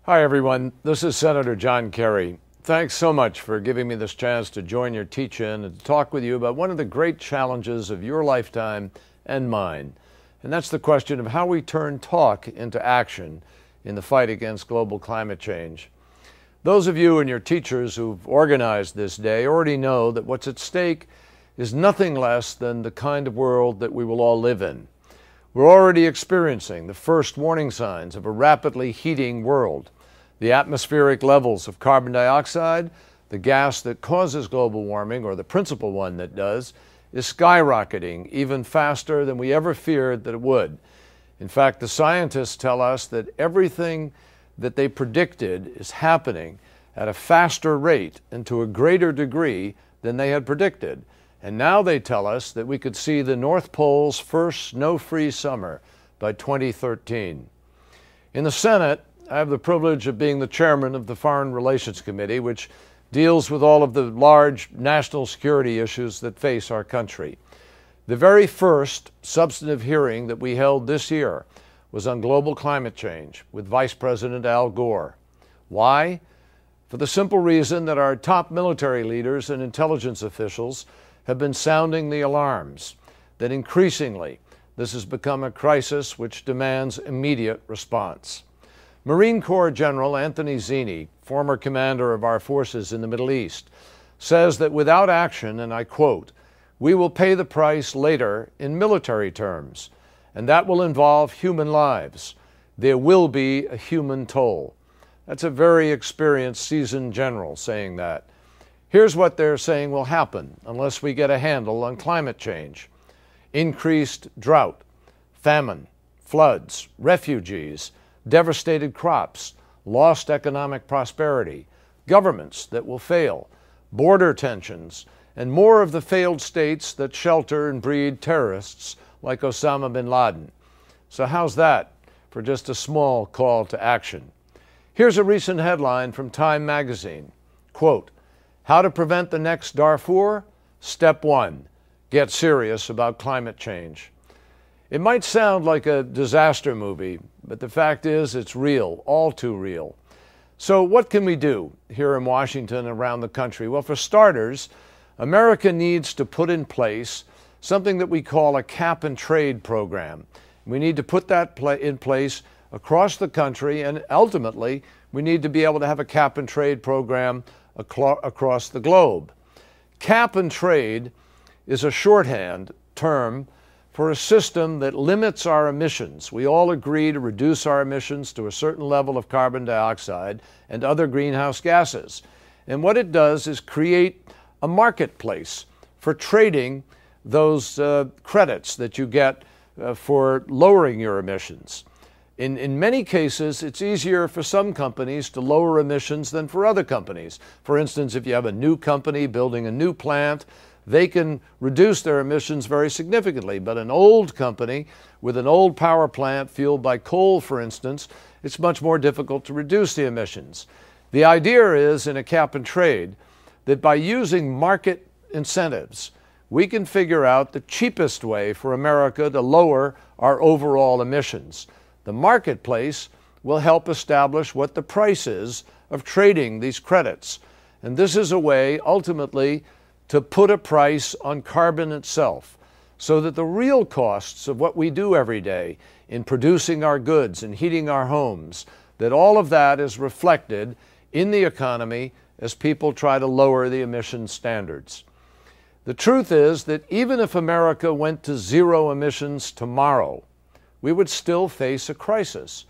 Hi, everyone. This is Senator John Kerry. Thanks so much for giving me this chance to join your teach-in and to talk with you about one of the great challenges of your lifetime and mine. And that's the question of how we turn talk into action in the fight against global climate change. Those of you and your teachers who've organized this day already know that what's at stake is nothing less than the kind of world that we will all live in. We're already experiencing the first warning signs of a rapidly heating world. The atmospheric levels of carbon dioxide, the gas that causes global warming, or the principal one that does, is skyrocketing even faster than we ever feared that it would. In fact, the scientists tell us that everything that they predicted is happening at a faster rate and to a greater degree than they had predicted. And now they tell us that we could see the North Pole's first snow-free summer by 2013. In the Senate, I have the privilege of being the chairman of the Foreign Relations Committee, which deals with all of the large national security issues that face our country. The very first substantive hearing that we held this year was on global climate change with Vice President Al Gore. Why? For the simple reason that our top military leaders and intelligence officials have been sounding the alarms that increasingly this has become a crisis which demands immediate response. Marine Corps General Anthony Zinni, former commander of our forces in the Middle East, says that without action, and I quote, "we will pay the price later in military terms, and that will involve human lives. There will be a human toll." That's a very experienced, seasoned general saying that. Here's what they're saying will happen unless we get a handle on climate change: increased drought, famine, floods, refugees, devastated crops, lost economic prosperity, governments that will fail, border tensions, and more of the failed states that shelter and breed terrorists like Osama bin Laden. So how's that for just a small call to action? Here's a recent headline from Time magazine. Quote, "How to prevent the next Darfur? Step 1, get serious about climate change." It might sound like a disaster movie, but the fact is it's real, all too real. So what can we do here in Washington and around the country? Well, for starters, America needs to put in place something that we call a cap and trade program. We need to put that in place across the country, and ultimately we need to be able to have a cap and trade program across the globe. Cap and trade is a shorthand term for a system that limits our emissions. We all agree to reduce our emissions to a certain level of carbon dioxide and other greenhouse gases. And what it does is create a marketplace for trading those credits that you get for lowering your emissions. In many cases, it's easier for some companies to lower emissions than for other companies. For instance, if you have a new company building a new plant, they can reduce their emissions very significantly. But an old company with an old power plant fueled by coal, for instance, it's much more difficult to reduce the emissions. The idea is, in a cap and trade, that by using market incentives, we can figure out the cheapest way for America to lower our overall emissions. The marketplace will help establish what the price is of trading these credits. And this is a way, ultimately, to put a price on carbon itself, so that the real costs of what we do every day in producing our goods and heating our homes, that all of that is reflected in the economy as people try to lower the emission standards. The truth is that even if America went to zero emissions tomorrow, we would still face a crisis.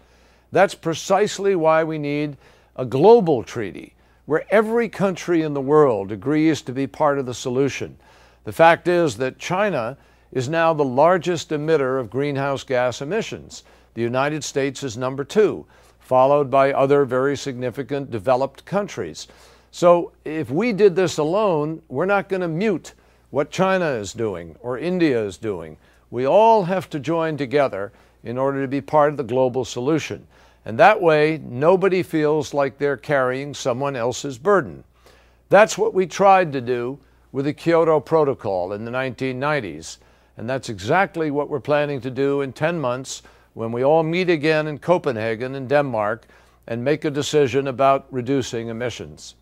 That's precisely why we need a global treaty where every country in the world agrees to be part of the solution. The fact is that China is now the largest emitter of greenhouse gas emissions. The United States is number 2, followed by other very significant developed countries. So if we did this alone, we're not going to mute what China is doing or India is doing. We all have to join together in order to be part of the global solution. And that way, nobody feels like they're carrying someone else's burden. That's what we tried to do with the Kyoto Protocol in the 1990s. And that's exactly what we're planning to do in 10 months when we all meet again in Copenhagen in Denmark and make a decision about reducing emissions.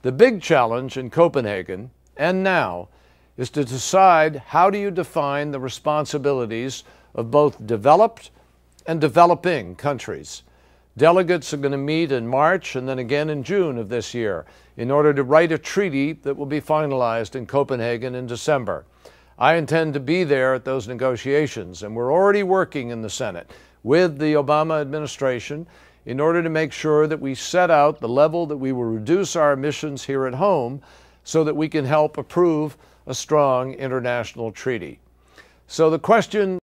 The big challenge in Copenhagen and now is to decide how do you define the responsibilities of both developed and developing countries. Delegates are going to meet in March and then again in June of this year in order to write a treaty that will be finalized in Copenhagen in December. I intend to be there at those negotiations, and we're already working in the Senate with the Obama administration in order to make sure that we set out the level that we will reduce our emissions here at home so that we can help approve a strong international treaty. So the question